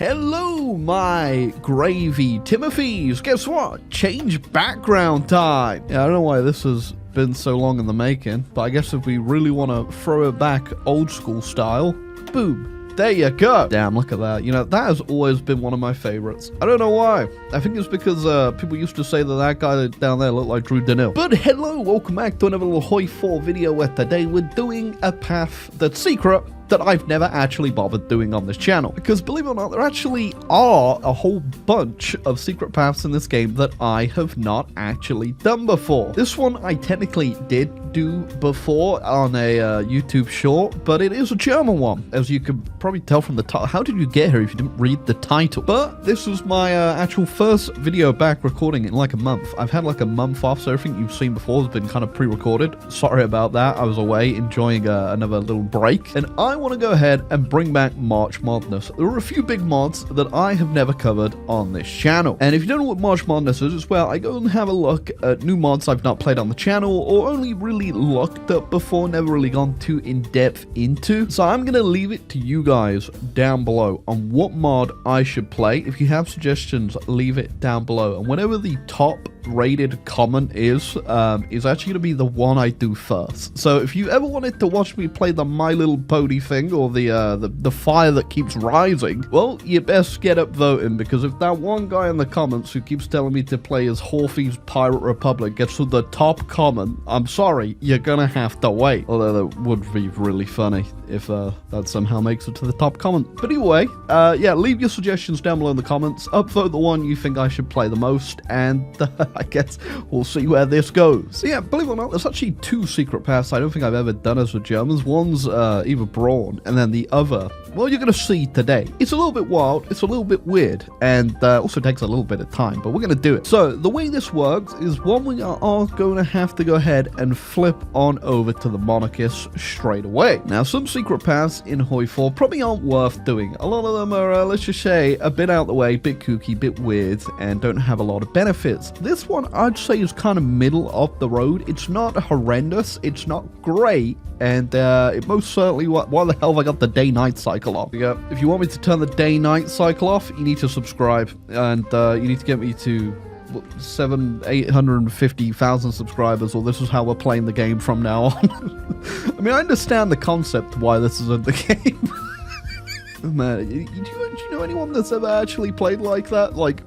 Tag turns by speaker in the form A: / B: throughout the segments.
A: Hello, my gravy Timothys. Guess what? Change background time. Yeah, I don't know why this has been so long in the making, but I guess if we really want to throw it back old school style, boom. There you go. Damn, look at that. You know, that has always been one of my favorites. I don't know why. I think it's because people used to say that guy down there looked like Drew Danil. But hello, welcome back to another little Hoi 4 video where today we're doing a path that's secret that I've never actually bothered doing on this channel. Because believe it or not, there actually are a whole bunch of secret paths in this game that I have not actually done before. This one I technically did do before on a YouTube short, but it is a German one, as you can probably tell from the title. How did you get here if you didn't read the title? But this is my actual first video back recording in like a month. I've had like a month off, so everything you've seen before has been kind of pre-recorded. Sorry about that. I was away enjoying another little break, and I want to go ahead and bring back March Modness. There are a few big mods that I have never covered on this channel, and if you don't know what March Modness is as well, I go and have a look at new mods I've not played on the channel or only really looked up before, never really gone too in-depth into. So I'm gonna leave it to you guys down below on what mod I should play. If you have suggestions, leave it down below, and whatever the top rated comment is actually going to be the one I do first. So if you ever wanted to watch me play the My Little Pony thing or the fire that keeps rising, well, you best get up voting, because if that one guy in the comments who keeps telling me to play as Horthy's Pirate Republic gets to the top comment, I'm sorry, you're gonna have to wait. Although that would be really funny if that somehow makes it to the top comment. But anyway, yeah, leave your suggestions down below in the comments, upvote the one you think I should play the most, and I guess we'll see where this goes. So yeah, believe it or not, there's actually two secret paths I don't think I've ever done as the Germans. One's either Brawn, and then the other, well, you're going to see today. It's a little bit wild, it's a little bit weird, and also takes a little bit of time, but we're going to do it. So the way this works is, one, we are going to have to go ahead and flip on over to the monarchists straight away. Now, some secret paths in Hoi 4 probably aren't worth doing. A lot of them are, let's just say, a bit out the way, bit kooky, bit weird, and don't have a lot of benefits. This one I'd say is kind of middle of the road. It's not horrendous, it's not great, and it most certainly, why the hell have I got the day-night cycle off? Yeah, if you want me to turn the day-night cycle off, you need to subscribe, and you need to get me to 850,000 subscribers, or this is how we're playing the game from now on. I mean, I understand the concept why this is in the game. Man, do you know anyone that's ever actually played like that? Like,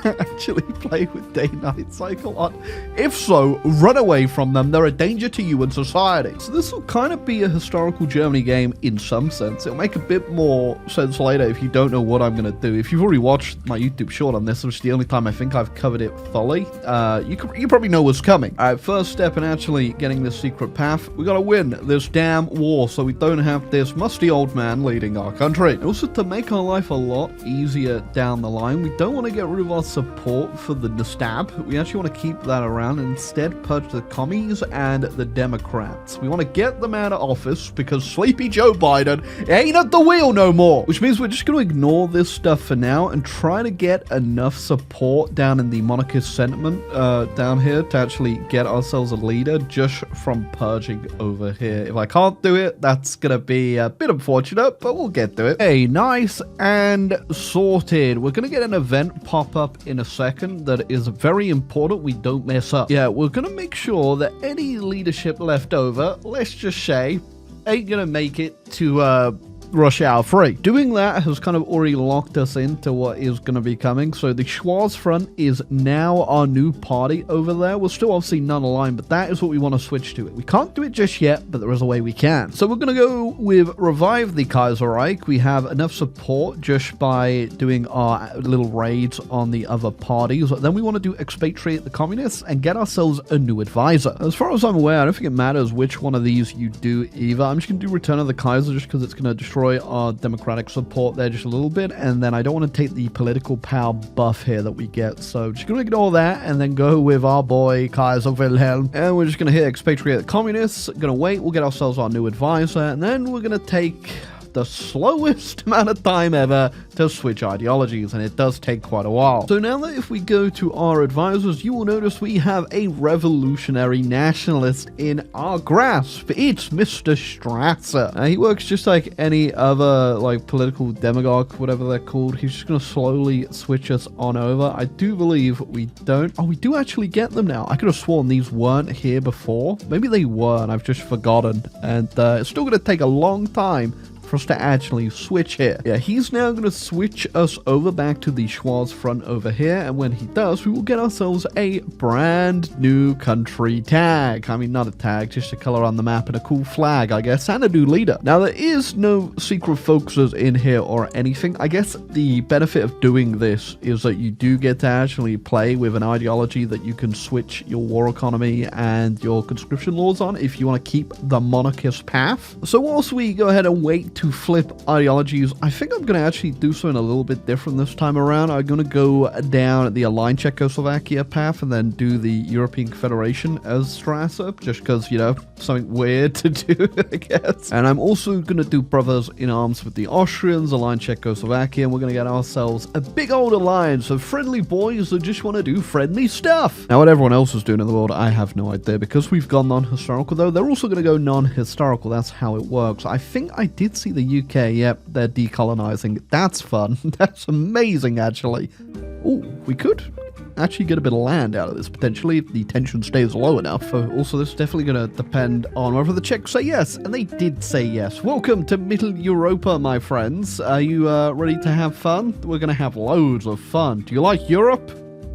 A: actually play with day-night cycle on? If so, run away from them. They're a danger to you and society. So this will kind of be a historical Germany game in some sense. It'll make a bit more sense later if you don't know what I'm going to do. If you've already watched my YouTube short on this, which is the only time I think I've covered it fully, you probably know what's coming. Alright, first step in actually getting this secret path, we got to win this damn war so we don't have this musty old man leading our country. And also, to make our life a lot easier down the line, we don't want to get rid of our support for the Stab. We actually want to keep that around and instead purge the commies and the Democrats. We want to get them out of office because sleepy Joe Biden ain't at the wheel no more. Which means we're just going to ignore this stuff for now and try to get enough support down in the monarchist sentiment down here to actually get ourselves a leader just from purging over here. If I can't do it, that's going to be a bit unfortunate, but we'll get to it. Hey, nice and sorted. We're going to get an event pop up in a second that is very important we don't mess up. Yeah, we're gonna make sure that any leadership left over, let's just say, ain't gonna make it to Rush Hour 3. Doing that has kind of already locked us into what is going to be coming. So the Schwarz Front is now our new party over there. We're still obviously non-aligned, but that is what we want to switch to. We can't do it just yet, but there is a way we can. So we're going to go with Revive the Kaiserreich. We have enough support just by doing our little raids on the other parties. Then we want to do Expatriate the Communists and get ourselves a new advisor. As far as I'm aware, I don't think it matters which one of these you do either. I'm just going to do Return of the Kaiser just because it's going to destroy our democratic support there just a little bit, and then I don't want to take the political power buff here that we get, so just gonna ignore that and then go with our boy Kaiser Wilhelm, and we're just gonna hit Expatriate the Communists. Gonna wait, we'll get ourselves our new advisor, and then we're gonna take the slowest amount of time ever to switch ideologies, and it does take quite a while. So now that if we go to our advisors, you will notice we have a revolutionary nationalist in our grasp. It's Mr. Strasser. He works just like any other like political demagogue, whatever they're called. He's just going to slowly switch us on over. I do believe we don't. Oh, we do actually get them now. I could have sworn these weren't here before. Maybe they were, and I've just forgotten. And it's still going to take a long time for us to actually switch here. Yeah, he's now going to switch us over back to the Schwarz front over here, and when he does, we will get ourselves a brand new country tag. I mean, not a tag, just a color on the map and a cool flag, I guess, and a new leader. Now, there is no secret focuses in here or anything. I guess the benefit of doing this is that you do get to actually play with an ideology that you can switch your war economy and your conscription laws on if you want to keep the monarchist path. So whilst we go ahead and wait to flip ideologies, I think I'm going to actually do something a little bit different this time around. I'm going to go down the aligned Czechoslovakia path and then do the European Confederation as Strasser, just because, you know, something weird to do, I guess. And I'm also going to do brothers in arms with the Austrians, aligned Czechoslovakia, and we're going to get ourselves a big old alliance of friendly boys that just want to do friendly stuff. Now, what everyone else is doing in the world, I have no idea, because we've gone non-historical, though. They're also going to go non-historical. That's how it works. I think I did see the UK, yep, they're decolonizing. That's fun. That's amazing, actually. Oh, we could actually get a bit of land out of this, potentially, if the tension stays low enough. Also, this is definitely going to depend on whether the Czechs say yes, and they did say yes. Welcome to Middle Europa, my friends. Are you ready to have fun? We're going to have loads of fun. Do you like Europe?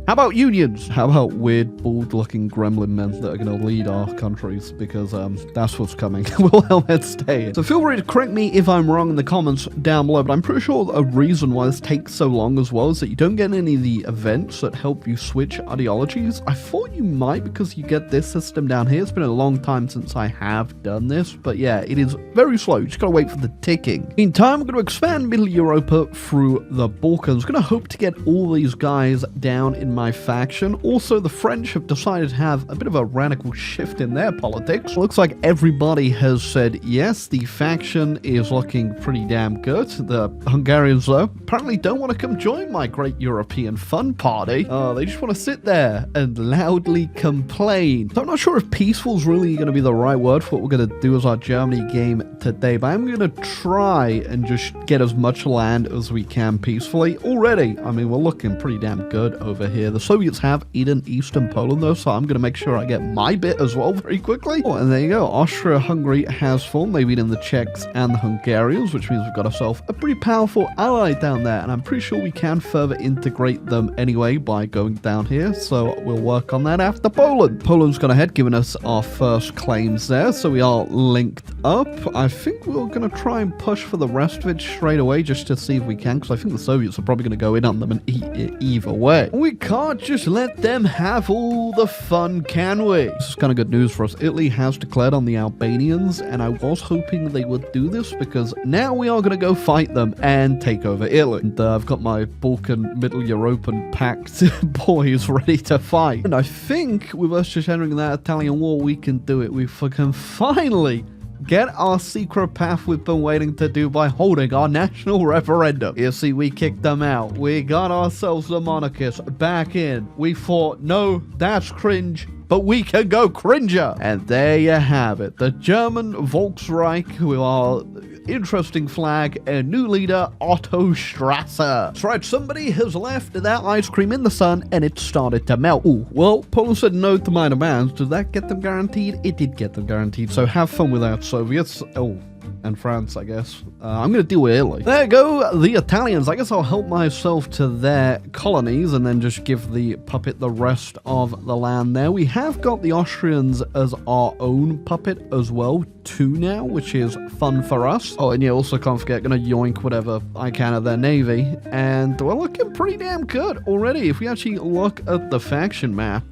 A: How about unions? How about weird, bald-looking gremlin men that are going to lead our countries? Because that's what's coming. Will Helmet stay? So feel free to correct me if I'm wrong in the comments down below, but I'm pretty sure a reason why this takes so long as well is that you don't get any of the events that help you switch ideologies. I thought you might because you get this system down here. It's been a long time since I have done this, but yeah, it is very slow. You just got to wait for the ticking. Meantime, I'm going to expand Middle Europa through the Balkans. I'm going to hope to get all these guys down in my faction. Also, the French have decided to have a bit of a radical shift in their politics. Looks like everybody has said yes. The faction is looking pretty damn good. The Hungarians, though, apparently don't want to come join my great European fun party. They just want to sit there and loudly complain. So I'm not sure if peaceful is really going to be the right word for what we're going to do as our Germany game today, but I'm going to try and just get as much land as we can peacefully. Already, I mean, we're looking pretty damn good over here. The Soviets have eaten Eastern Poland, though, so I'm going to make sure I get my bit as well very quickly. Oh, and there you go. Austria-Hungary has formed. They've eaten the Czechs and the Hungarians, which means we've got ourselves a pretty powerful ally down there, and I'm pretty sure we can further integrate them anyway by going down here, so we'll work on that after Poland. Poland's gone ahead, giving us our first claims there, so we are linked up. I think we're going to try and push for the rest of it straight away just to see if we can, because I think the Soviets are probably going to go in on them and eat it either way. We can't just let them have all the fun, can we? This is kind of good news for us. Italy has declared on the Albanians, and I was hoping they would do this because now we are going to go fight them and take over Italy. And I've got my Balkan, Middle European packed boys ready to fight. And I think with us just entering that Italian war, we can do it. We can finally get our secret path we've been waiting to do by holding our national referendum. You see, we kicked them out. We got ourselves the monarchists back in. We thought, no, that's cringe, but we can go cringer. And there you have it. The German Volksreich, who are interesting flag, and new leader, Otto Strasser. That's right, somebody has left that ice cream in the sun and it started to melt. Ooh, well, Poland said no to my demands. Did that get them guaranteed? It did get them guaranteed, so have fun with that, Soviets. Oh, and France, I guess. I'm going to deal with Italy. There you go, the Italians. I guess I'll help myself to their colonies and then just give the puppet the rest of the land there. We have got the Austrians as our own puppet as well, too, now, which is fun for us. Oh, and yeah, also can't forget, going to yoink whatever I can of their navy. And we're looking pretty damn good already. If we actually look at the faction map,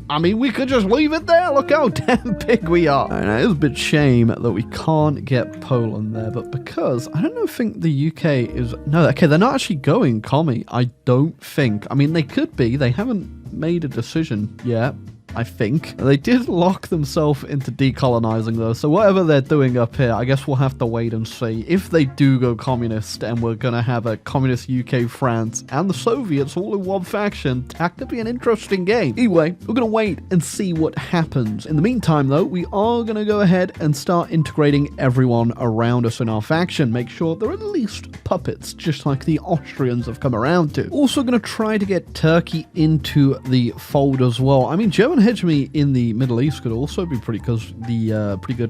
A: I mean, we could just leave it there. Look how damn big we are. I know, it's a bit shame that we can't get Poland there, but because I don't think the UK is... No, okay, they're not actually going commie, I don't think. I mean, they could be. They haven't made a decision yet. I think. They did lock themselves into decolonizing though, so whatever they're doing up here, I guess we'll have to wait and see. If they do go communist and we're gonna have a communist UK, France, and the Soviets all in one faction, that could be an interesting game. Anyway, we're gonna wait and see what happens. In the meantime though, we are gonna go ahead and start integrating everyone around us in our faction. Make sure they're at least puppets, just like the Austrians have come around to. Also gonna try to get Turkey into the fold as well. I mean, German hegemony in the Middle East could also be pretty good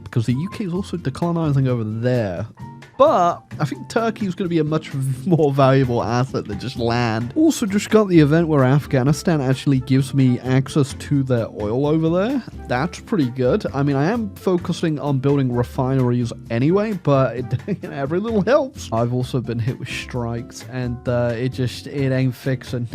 A: because the UK is also decolonizing over there. But I think Turkey is going to be a much more valuable asset than just land. Also just got the event where Afghanistan actually gives me access to their oil over there. That's pretty good. I mean, I am focusing on building refineries anyway, but every little helps. I've also been hit with strikes and it ain't fixing.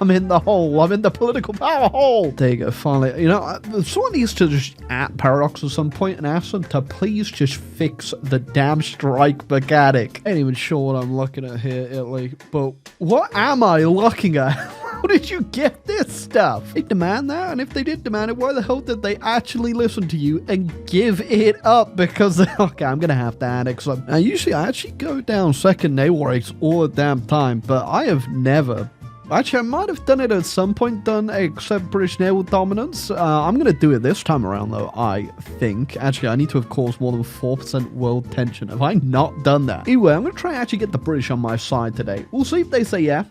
A: I'm in the hole. I'm in the political power hole. There you go, finally. You know, someone needs to just at Paradox at some point and ask them to please just fix the damn strike mechanic. Ain't even sure what I'm looking at here, Italy, but what am I looking at? How did you get this stuff? They demand that, and if they did demand it, why the hell did they actually listen to you and give it up? Because, okay, I'm gonna have to annex them. Now, usually I actually go down second naval rates all the damn time, but I have never. Actually, I might have done it at some point, except British naval dominance. I'm going to do it this time around, though, I think. Actually, I need to have caused more than 4% world tension. Have I not done that? Anyway, I'm going to try and actually get the British on my side today. We'll see if they say yeah.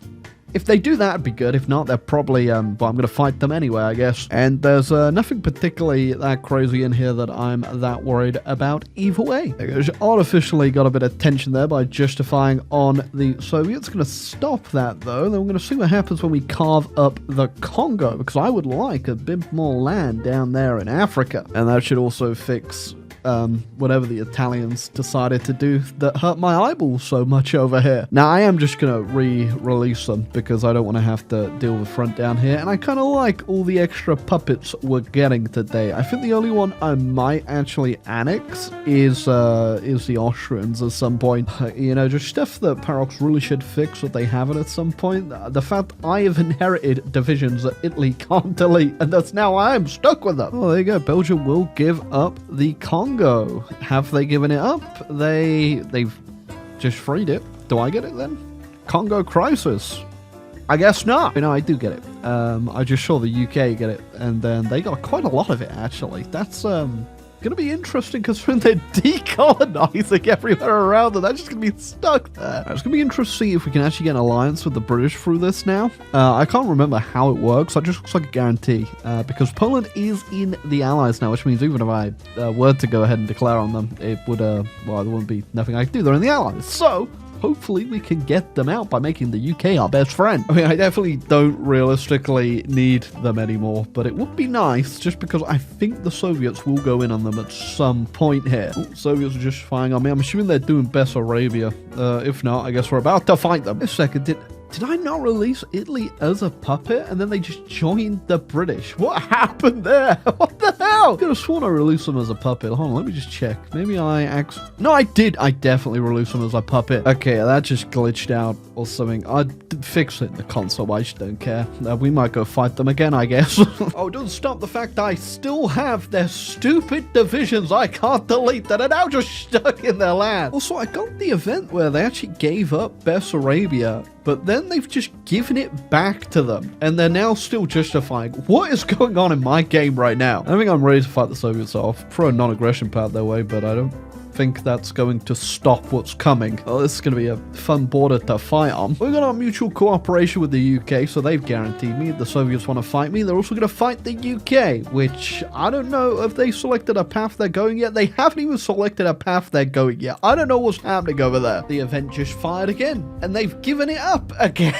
A: If they do that, it'd be good. If not, they're probably, well, I'm going to fight them anyway, I guess. And there's nothing particularly that crazy in here that I'm that worried about either way. There's artificially got a bit of tension there by justifying on the Soviets. Going to stop that, though. Then we're going to see what happens when we carve up the Congo, because I would like a bit more land down there in Africa. And that should also fix whatever the Italians decided to do that hurt my eyeballs so much over here. Now, I am just going to re-release them because I don't want to have to deal with front down here, and I kind of like all the extra puppets we're getting today. I think the only one I might actually annex is the Austrians at some point. You know, just stuff that Paradox really should fix that they haven't at some point. The fact I have inherited divisions that Italy can't delete, and that's now I am stuck with them. Oh, there you go. Belgium will give up the Congo. Have they given it up? They've just freed it. Do I get it then? Congo crisis. I guess not. You know, I do get it. I just saw the UK get it, and then they got quite a lot of it actually. That's gonna be interesting because when they're decolonizing everywhere around them, they're just gonna be stuck there. It's gonna be interesting if we can actually get an alliance with the British through this now. I can't remember how it works. It just looks like a guarantee because Poland is in the Allies now, which means even if I were to go ahead and declare on them, it would well, there wouldn't be nothing I could do. They're in the Allies, so hopefully we can get them out by making the UK our best friend. I mean, I definitely don't realistically need them anymore, but it would be nice just because I think the Soviets will go in on them at some point here. Ooh, Soviets are just firing on me. I'm assuming they're doing Bessarabia. If not, I guess we're about to fight them. Wait a second, did I not release Italy as a puppet and then they just joined the British? What happened there? What the hell? I could have sworn I released them as a puppet. Hold on, let me just check. Maybe No, I did. I definitely released them as a puppet. Okay, that just glitched out or something. I'd fix it in the console. I just don't care. We might go fight them again, I guess. Oh, it doesn't stop the fact I still have their stupid divisions I can't delete that are now just stuck in their land. Also, I got the event where they actually gave up Bessarabia, but then they've just given it back to them, and they're now still justifying. What is going on in my game right now? I think I'm ready to fight the Soviets off. Throw a non-aggression pact their way, but I don't think that's going to stop what's coming. Oh, this is going to be a fun border to fight on. We've got our mutual cooperation with the UK, so they've guaranteed me. The Soviets want to fight me. They're also going to fight the UK, which I don't know if they selected a path they're going yet. They haven't even selected a path they're going yet. I don't know what's happening over there. The event just fired again, and they've given it up again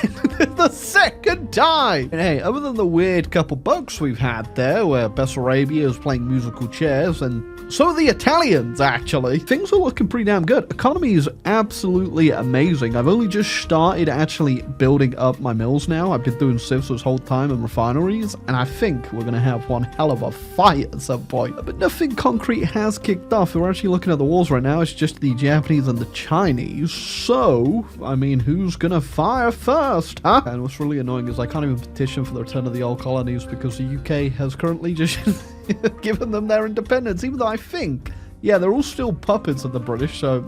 A: the second time. And hey, other than the weird couple bugs we've had there, where Bessarabia is playing musical chairs and So are the Italians, actually. Things are looking pretty damn good. Economy is absolutely amazing. I've only just started actually building up my mills now. I've been doing civs this whole time and refineries, and I think we're going to have one hell of a fight at some point. But nothing concrete has kicked off. We're actually looking at the wars right now. It's just the Japanese and the Chinese. So, I mean, who's going to fire first, huh? And what's really annoying is I can't even petition for the return of the old colonies because the UK has currently just given them their independence, even though I think, yeah, they're all still puppets of the British, so,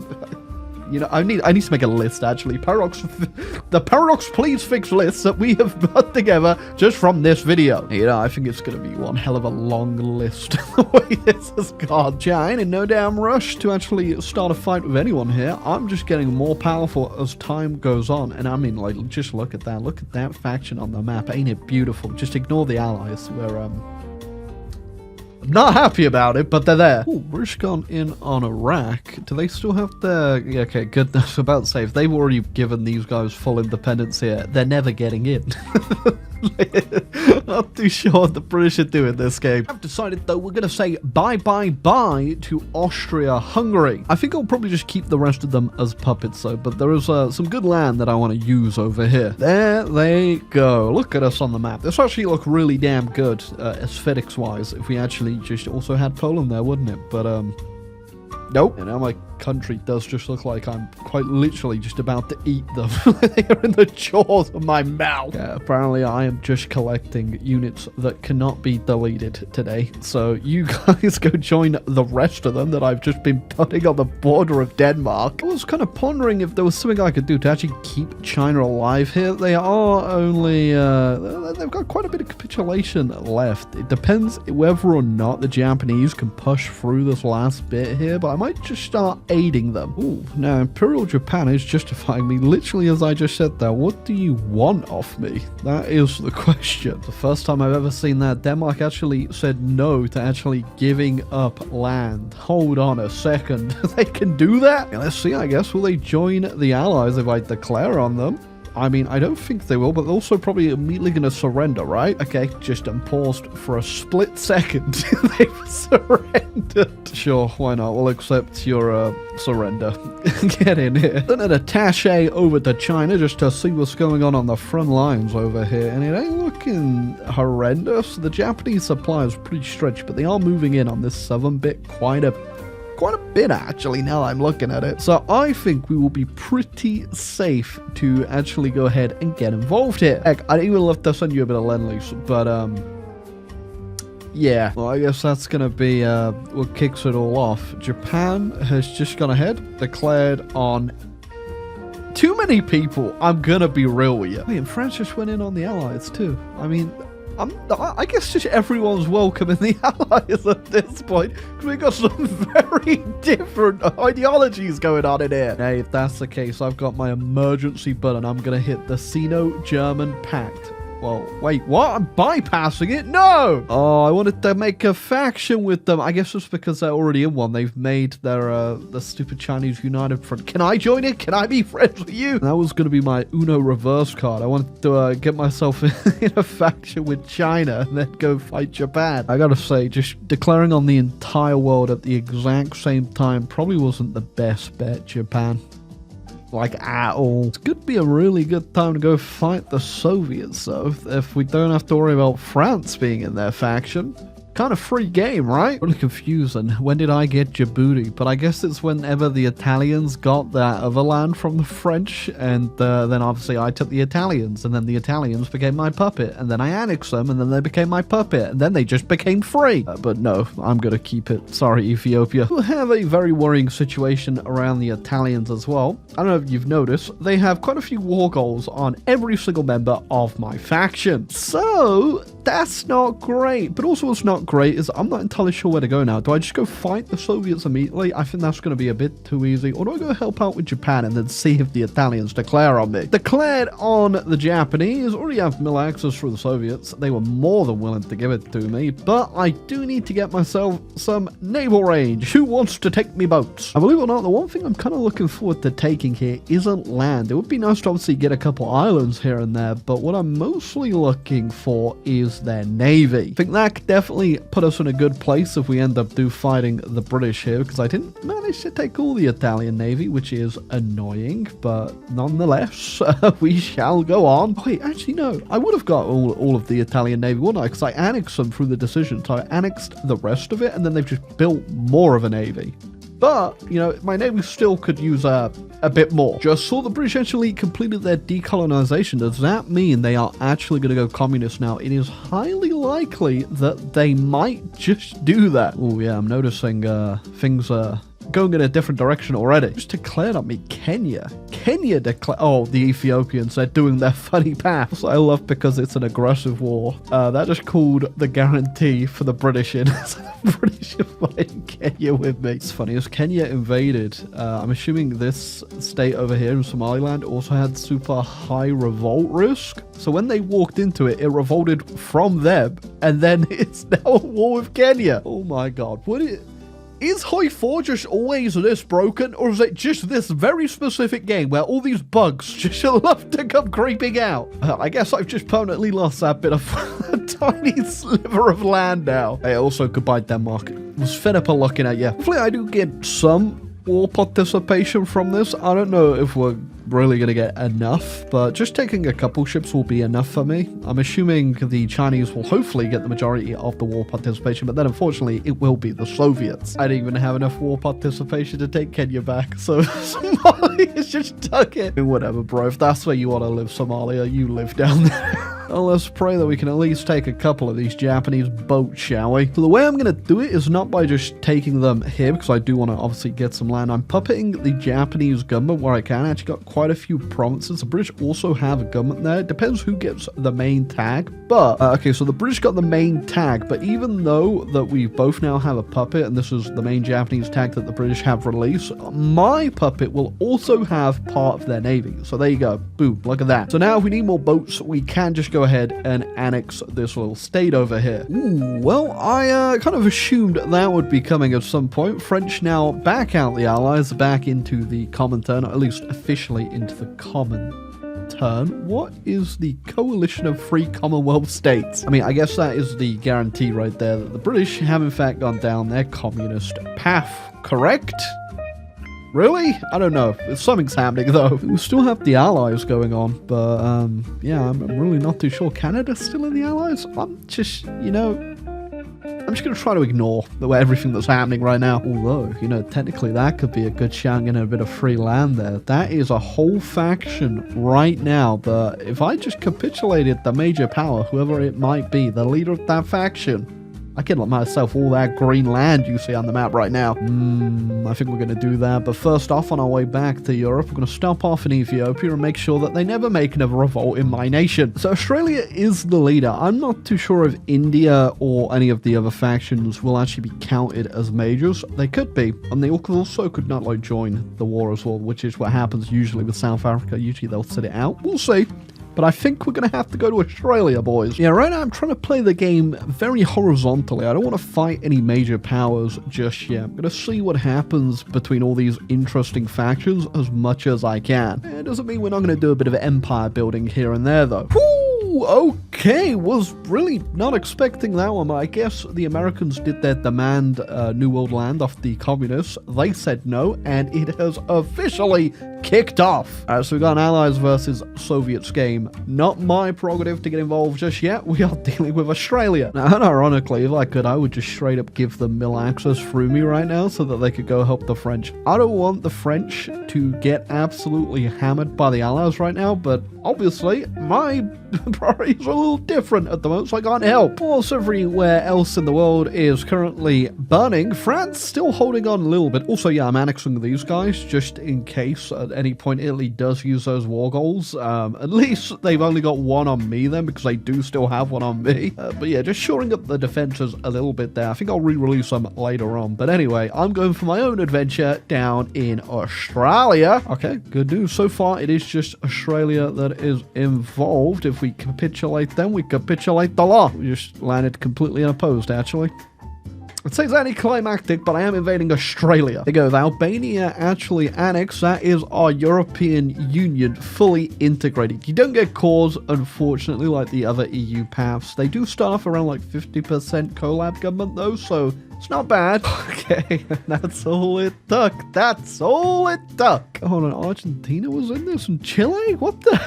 A: you know, I need to make a list, actually. The Paradox Please Fix list that we have put together just from this video. You know, I think it's going to be one hell of a long list, the way this has gone. China in no damn rush to actually start a fight with anyone here. I'm just getting more powerful as time goes on, and I mean, like, just look at that. Look at that faction on the map. Ain't it beautiful? Just ignore the allies. We're, not happy about it, but they're there. Oh, British gone in on Iraq. Do they still have their... Yeah, okay, goodness. About to say, if they've already given these guys full independence here, they're never getting in. Not too sure what the British are doing this game. I've decided, though, we're going to say bye-bye-bye to Austria-Hungary. I think I'll probably just keep the rest of them as puppets, though, but there is some good land that I want to use over here. There they go. Look at us on the map. This actually look really damn good, aesthetics-wise, if we actually just also had Poland there, wouldn't it? But, nope. And now my country does just look like I'm quite literally just about to eat them. They are in the jaws of my mouth. Yeah, apparently I am just collecting units that cannot be deleted today. So you guys go join the rest of them that I've just been putting on the border of Denmark. I was kind of pondering if there was something I could do to actually keep China alive here. They are only, they've got quite a bit of capitulation left. It depends whether or not the Japanese can push through this last bit here, but I might just start aiding them. Ooh, now Imperial Japan is justifying me literally as I just said that. What do you want off me? That is the question. The first time I've ever seen that. Denmark actually said no to actually giving up land. Hold on a second. They can do that? Yeah, let's see, I guess. Will they join the Allies if I declare on them? I mean, I don't think they will, but they're also probably immediately going to surrender, right? Okay, just paused for a split second. They've surrendered. Sure, why not? We'll accept your surrender. Get in here. Then an attaché over to China just to see what's going on the front lines over here, and it ain't looking horrendous. The Japanese supply is pretty stretched, but they are moving in on this southern bit quite a bit, actually, now I'm looking at it. So I think we will be pretty safe to actually go ahead and get involved here. Heck, I'd even love to send you a bit of lend-lease, but yeah, well, I guess that's gonna be what kicks it all off. Japan has just gone ahead, declared on too many people. I'm gonna be real with you. Wait, and France just went in on the Allies too. I mean, I guess just everyone's welcome in the Allies at this point, because we've got some very different ideologies going on in here. Hey, if that's the case, I've got my emergency button. I'm going to hit the Sino-German Pact. Well, wait, what? I'm bypassing it? No! Oh, I wanted to make a faction with them. I guess it's because they're already in one. They've made their, the stupid Chinese United Front. Can I join it? Can I be friends with you? That was going to be my Uno reverse card. I wanted to get myself in a faction with China and then go fight Japan. I gotta say, just declaring on the entire world at the exact same time probably wasn't the best bet, Japan. Like, at all. It could be a really good time to go fight the Soviets, though, if we don't have to worry about France being in their faction. Kind of free game, right? Really confusing. When did I get Djibouti? But I guess it's whenever the Italians got that other land from the French, and then obviously I took the Italians, and then the Italians became my puppet, and then I annexed them, and then they became my puppet, and then they just became free. But no, I'm gonna keep it. Sorry, Ethiopia. We'll have a very worrying situation around the Italians as well. I don't know if you've noticed, they have quite a few war goals on every single member of my faction. So, that's not great. But also what's not great is I'm not entirely sure where to go now. Do I just go fight the Soviets immediately? I think that's going to be a bit too easy. Or do I go help out with Japan and then see if the Italians declare on me? Declared on the Japanese. Already have mill access for the Soviets. They were more than willing to give it to me. But I do need to get myself some naval range. Who wants to take me boats? I believe it or not, the one thing I'm kind of looking forward to taking here isn't land. It would be nice to obviously get a couple islands here and there. But what I'm mostly looking for is their navy. I think that could definitely definitely put us in a good place if we end up fighting the British here, because I didn't manage to take all the Italian Navy, which is annoying, but nonetheless, we shall go on. Oh, wait, actually, no. I would have got all of the Italian Navy, wouldn't I? Because I annexed them through the decision. So I annexed the rest of it, and then they've just built more of a navy. But, you know, my navy still could use a bit more. Just saw the British actually completed their decolonization. Does that mean they are actually going to go communist now? It is highly likely that they might just do that. Oh, yeah, I'm noticing things are going in a different direction already. Just declared on me Kenya. Kenya declared. Oh, the Ethiopians, they're doing their funny paths. I love because it's an aggressive war. That just called the guarantee for the British in. The British are fighting Kenya with me. It's funny, as Kenya invaded, I'm assuming this state over here in Somaliland also had super high revolt risk. So when they walked into it, it revolted from them, and then it's now a war with Kenya. Oh my god. Is Hoi 4 just always this broken, or is it just this very specific game where all these bugs just love to come creeping out? I guess I've just permanently lost that bit of a tiny sliver of land now. Hey, also, goodbye Denmark. Was fed up of looking at you. Hopefully I do get some war participation from this. I don't know if we're really going to get enough, but just taking a couple ships will be enough for me. I'm assuming the Chinese will hopefully get the majority of the war participation, but then unfortunately it will be the Soviets. I didn't even have enough war participation to take Kenya back, so Somalia's just took it. Whatever, bro. If that's where you want to live, Somalia, you live down there. Well, let's pray that we can at least take a couple of these Japanese boats, shall we? So the way I'm going to do it is not by just taking them here, because I do want to obviously get some land. I'm puppeting the Japanese government where I can. I actually got quite a few provinces. The British also have a government there. It depends who gets the main tag. But, okay, so the British got the main tag, but even though that we both now have a puppet, and this is the main Japanese tag that the British have released, my puppet will also have part of their navy. So there you go. Boom. Look at that. So now if we need more boats, we can just go ahead and annex this little state over here. Ooh, well, I kind of assumed that would be coming at some point. French now back out the Allies, back into the Comintern, or at least officially into the Comintern. What is the Coalition of Free Commonwealth States? I mean, I guess that is the guarantee right there that the British have in fact gone down their communist path, correct? Really? I don't know. Something's happening, though. We still have the Allies going on, but, yeah, I'm really not too sure. Canada's still in the Allies? I'm just, you know, I'm just going to try to ignore everything that's happening right now. Although, you know, technically that could be a good shout, getting a bit of free land there. That is a whole faction right now, but if I just capitulated the major power, whoever it might be, the leader of that faction, I can let myself all that green land you see on the map right now. I think we're going to do that. But first off, on our way back to Europe, we're going to stop off in Ethiopia and make sure that they never make another revolt in my nation. So Australia is the leader. I'm not too sure if India or any of the other factions will actually be counted as majors. They could be. And they also could not like join the war as well, which is what happens usually with South Africa. Usually they'll sit it out. We'll see. But I think we're going to have to go to Australia, boys. Yeah, right now I'm trying to play the game very horizontally. I don't want to fight any major powers just yet. I'm going to see what happens between all these interesting factions as much as I can. It doesn't mean we're not going to do a bit of empire building here and there, though. Whew, okay, was really not expecting that one, but I guess the Americans did their demand New World land off the communists. They said no, and it has officially kicked off. So we've got an Allies versus Soviets game. Not my prerogative to get involved just yet. We are dealing with Australia. Now, and ironically, if I could, I would just straight up give them mill access through me right now so that they could go help the French. I don't want the French to get absolutely hammered by the Allies right now, but obviously my priorities are a little different at the moment, so I can't help. Whilst everywhere else in the world is currently burning, France still holding on a little bit. Also, yeah, I'm annexing these guys just in case at any point Italy does use those war goals. At least they've only got one on me then, because they do still have one on me. But yeah, just shoring up the defenses a little bit there. I think I'll re-release them later on. But anyway, I'm going for my own adventure down in Australia. Okay, good news. So far, it is just Australia that is involved. If we capitulate them, we capitulate the law. We just landed completely unopposed, actually. It says anticlimactic, but I am invading Australia. There you go. If Albania actually annexed, that is our European Union fully integrated. You don't get cores, unfortunately, like the other EU paths. They do start off around like 50% collab government, though, so it's not bad. Okay, that's all it took. That's all it took. Hold on, Argentina was in this and Chile? What the?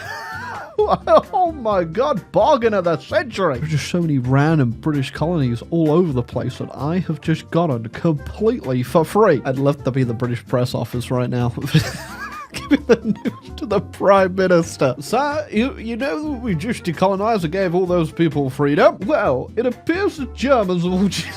A: Oh my god, bargain of the century! There's just so many random British colonies all over the place that I have just gotten completely for free. I'd love to be the British press office right now. Giving the news to the Prime Minister. Sir, you know that we just decolonized and gave all those people freedom? Well, it appears the Germans will just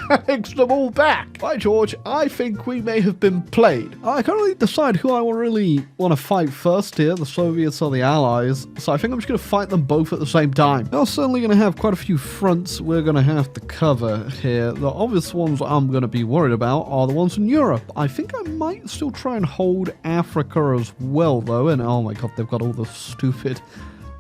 A: annexed them all back. By George, I think we may have been played. I can't really decide who I really want to fight first here, the Soviets or the Allies, so I think I'm just going to fight them both at the same time. We're certainly going to have quite a few fronts we're going to have to cover here. The obvious ones I'm going to be worried about are the ones in Europe. I think I might still try and hold Africa as well, though, and oh my god, they've got all the stupid...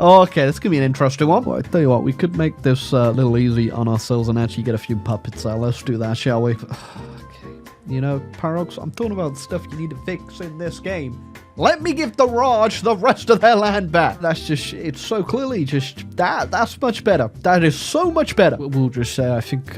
A: Okay, this could be an interesting one. Well, I tell you what, we could make this a little easy on ourselves and actually get a few puppets out. Let's do that, shall we? Okay. You know, Paradox, I'm talking about stuff you need to fix in this game. Let me give the Raj the rest of their land back. That's just, it's so clearly just, that's much better. That is so much better. We'll just say, I think,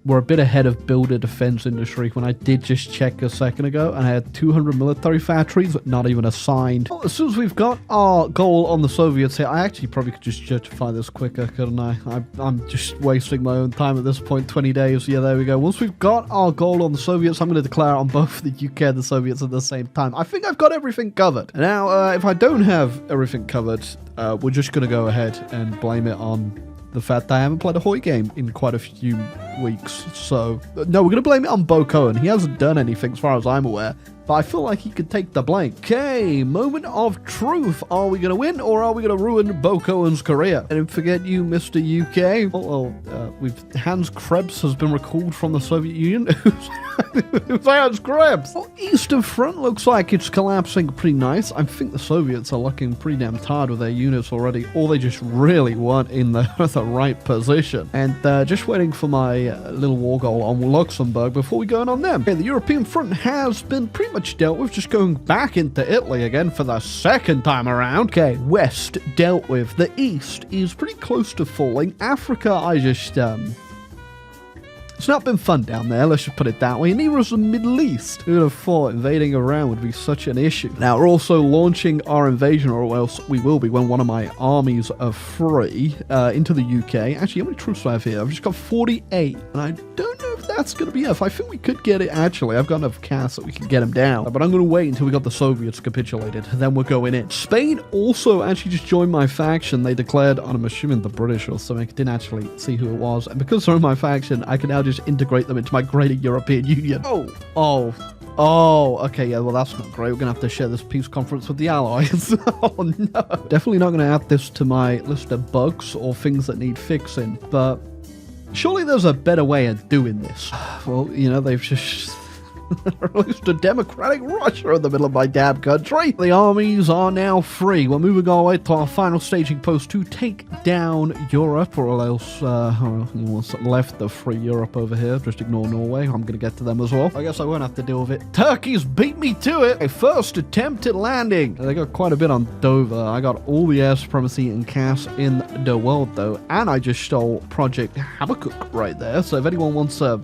A: we're a bit ahead of builder defense industry when I did just check a second ago and I had 200 military factories, not even assigned. Well, as soon as we've got our goal on the Soviets here, I actually probably could just justify this quicker, couldn't I? I'm just wasting my own time at this point, 20 days. Yeah, there we go. Once we've got our goal on the Soviets, I'm going to declare on both the UK and the Soviets at the same time. I think I've got everything covered. Now, if I don't have everything covered, we're just going to go ahead and blame it on the fact that I haven't played a Hoy game in quite a few weeks. So, no, we're going to blame it on Bo Cohen. He hasn't done anything as far as I'm aware, but I feel like he could take the blame. Okay, moment of truth. Are we going to win or are we going to ruin Bo Cohen's career? And don't forget you, Mr. UK. Hans Krebs has been recalled from the Soviet Union. Who's Hans Krebs? Well, Eastern Front looks like it's collapsing pretty nice. I think the Soviets are looking pretty damn tired with their units already, or they just really weren't in the right position. And just waiting for my little war goal on Luxembourg before we go in on them. Okay, the European front has been pretty much dealt with, just going back into Italy again for the second time around. Okay, West dealt with. The East is pretty close to falling. Africa, I just, it's not been fun down there, let's just put it that way. And neither is the Middle East. Who would have thought invading Iran would be such an issue? Now, we're also launching our invasion, or else we will be when one of my armies are free, into the UK. Actually, how many troops do I have here? I've just got 48, and I don't know if that's going to be enough. I think we could get it, actually. I've got enough cash that we can get them down. But I'm going to wait until we got the Soviets capitulated, then we're going in. Spain also actually just joined my faction. They declared, I'm assuming the British or something. I didn't actually see who it was. And because they're in my faction, I can now just integrate them into my greater European Union. Oh, okay, yeah, well, that's not great. We're going to have to share this peace conference with the Allies. Oh, no. Definitely not going to add this to my list of bugs or things that need fixing, but surely there's a better way of doing this. Well, you know, they've just released a democratic Russia in the middle of my damn country. The armies are now free. We're moving our way to our final staging post to take down Europe, or else, what's left of free Europe over here. Just ignore Norway. I'm going to get to them as well. I guess I won't have to deal with it. Turkey's beat me to it. A first attempt at landing. They got quite a bit on Dover. I got all the air supremacy and cash in the world, though. And I just stole Project Habakkuk right there. So if anyone wants a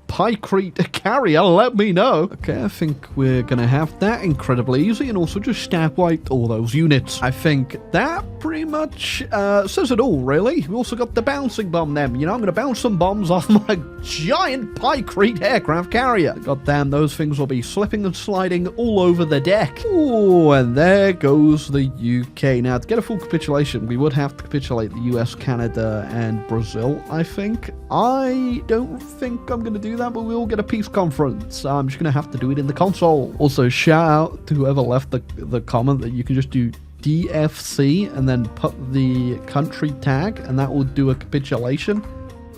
A: Pykrete carrier, let me know. Okay, I think we're gonna have that incredibly easy, and also just stab wipe all those units. I think that pretty much says it all, really. We also got the bouncing bomb then. You know, I'm gonna bounce some bombs off my giant Pykrete aircraft carrier. God damn, those things will be slipping and sliding all over the deck. Ooh, and there goes the UK. Now, to get a full capitulation, we would have to capitulate the US, Canada, and Brazil, I think. I don't think I'm gonna do that, but we will get a peace conference. I'm just going to have to do it in the console. Also, shout out to whoever left the comment that you can just do DFC and then put the country tag, and that will do a capitulation.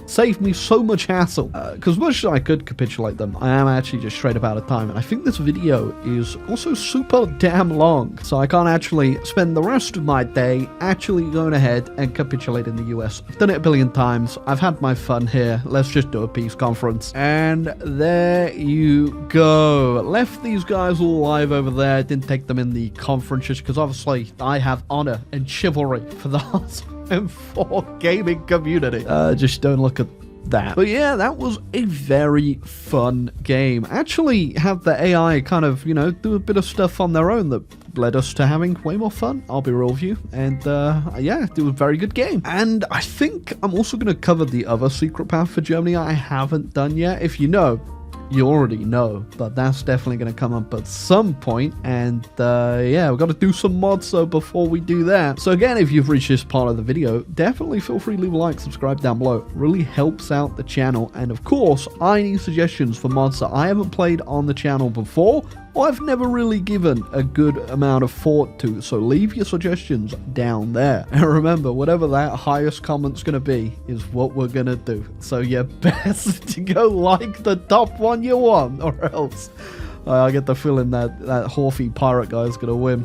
A: Saved me so much hassle. Because much as I could capitulate them, I am actually just straight up out of time. And I think this video is also super damn long. So I can't actually spend the rest of my day actually going ahead and capitulating the US. I've done it a billion times. I've had my fun here. Let's just do a peace conference. And there you go. Left these guys all alive over there. Didn't take them in the conferences because obviously I have honor and chivalry for the Hearts-4 gaming community. Just don't look at that. But yeah, that was a very fun game. Actually had the AI kind of, you know, do a bit of stuff on their own that led us to having way more fun, I'll be real with you. And yeah, it was a very good game. And I think I'm also going to cover the other secret path for Germany I haven't done yet. If you know, you already know, but that's definitely going to come up at some point. And yeah, we've got to do some mods so before we do that. So again, if you've reached this part of the video, definitely feel free to leave a like, subscribe down below. It really helps out the channel. And of course, I need suggestions for mods that I haven't played on the channel before, or I've never really given a good amount of thought to. So leave your suggestions down there. And remember, whatever that highest comment's going to be is what we're going to do. So you best to go like the top one you want, or else I get the feeling that Horthy pirate guy is going to win.